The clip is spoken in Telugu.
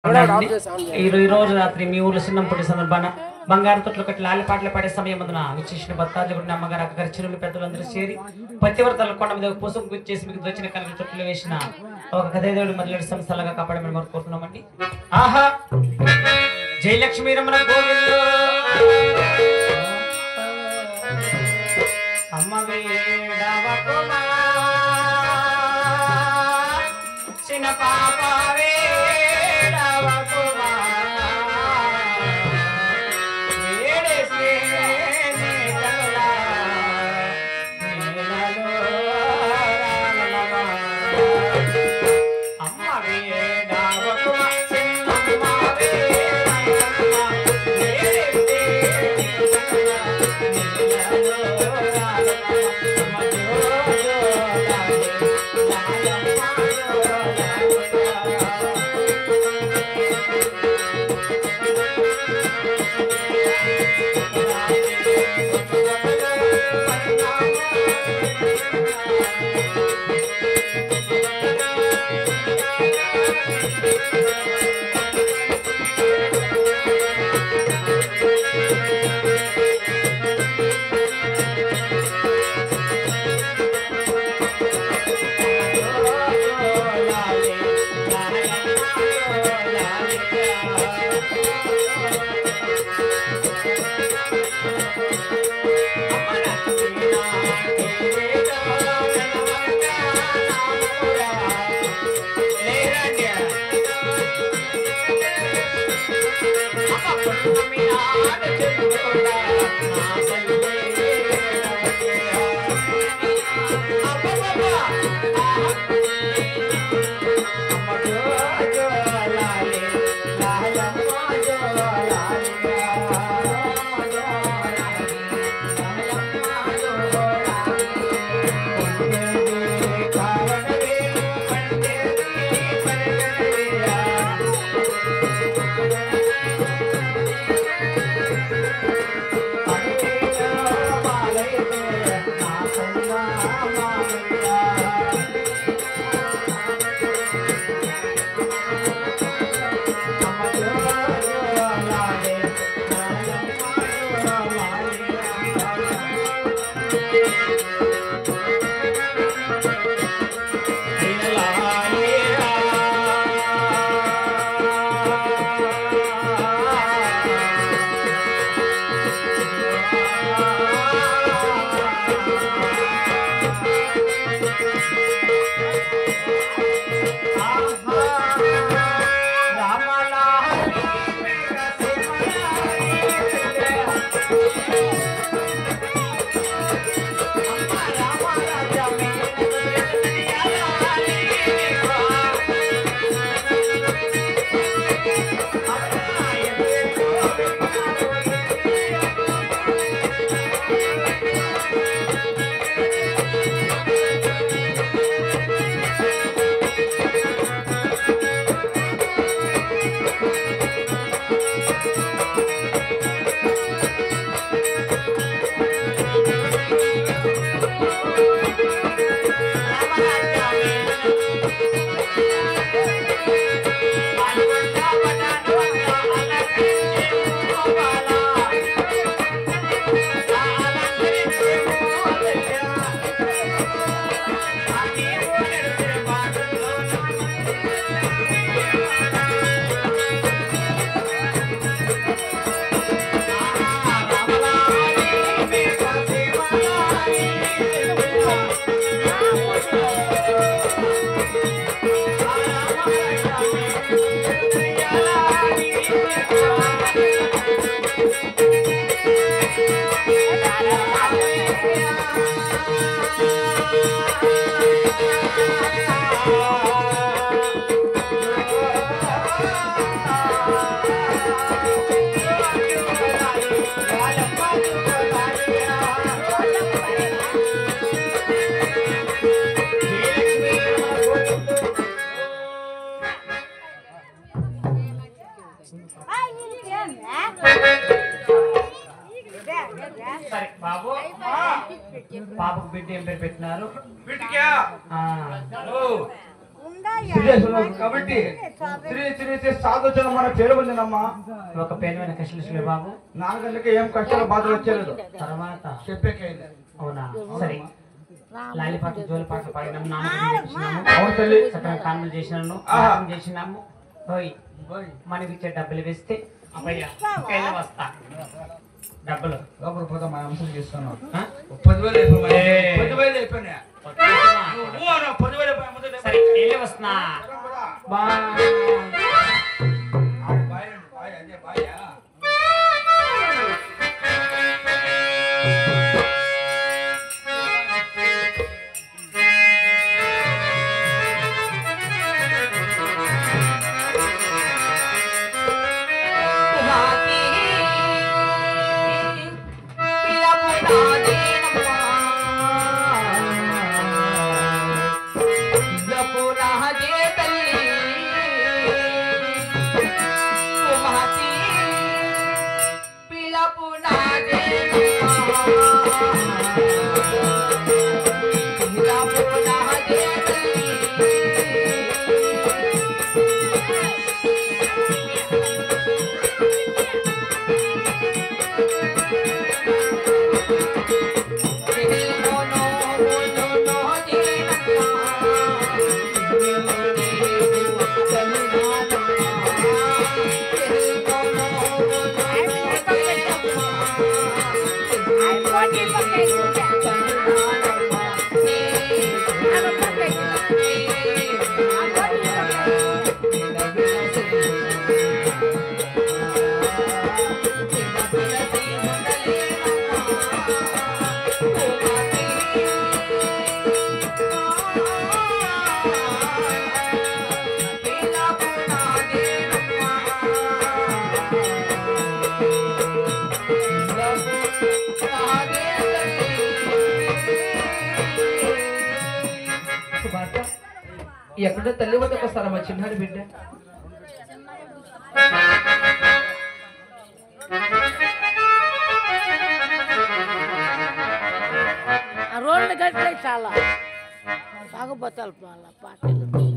ఈ రోజు రాత్రి మీ ఊర్లో చిన్నప్పటి సందర్భాన బంగారు తొట్లు కట్టి లాలి పాటలు పాడే సమయం అందున విచ్చేసిన భర్తాజుగుడిని అమ్మగారు అక్కగారి చిరులు పెద్దలందరూ చేరి పతివర్తల కొండ మీద పూసం గుచ్చేసి మీకు దొచ్చిన కనుక తొట్లు వేసిన ఒక కథేదేవుడు మొదలెడు సంస్థలుగా కాపాడమని మనం కోరుతున్నామండి. ఆహా జయలక్ష్మీ రమణ గోవింద అమ్మ వేడవ కుమార్ చిన్న పాప వేడవ పాపకు బిడ్డ ఏం పేరు పెట్టినారు? కాబట్టి సాధుచన మన పేరు పొందినమ్మా. ఒక పేదమైన కష్టం బాబు. 4 గంటలకి ఏం కష్టాలు బాధలు వచ్చేలేదు. తర్వాత చెప్పేకే అవునా సరే. లాలి పాటలు జోలి పాటలు పాడినాము, నామకరణం చేసినాము, అవును తల్లి, సకల కానుకలు చేసినాము, చేసినాము. పోయి మనకి ఇచ్చే డబ్బులు వేస్తే అబ్బయ్యా కైలు వస్తా. డబ్బులు లోపల పోతా మా అంశం చేస్తున్నావు. 10,000 అయిపోయినాయి. సరే వెళ్ళి వస్తున్నా. ఎక్కడో తల్లి వద్దకు వస్తారమ్మా చిన్నాడు బిడ్డ. రోడ్లు గట్లే చాలా బాగుపోతారు పాటలు.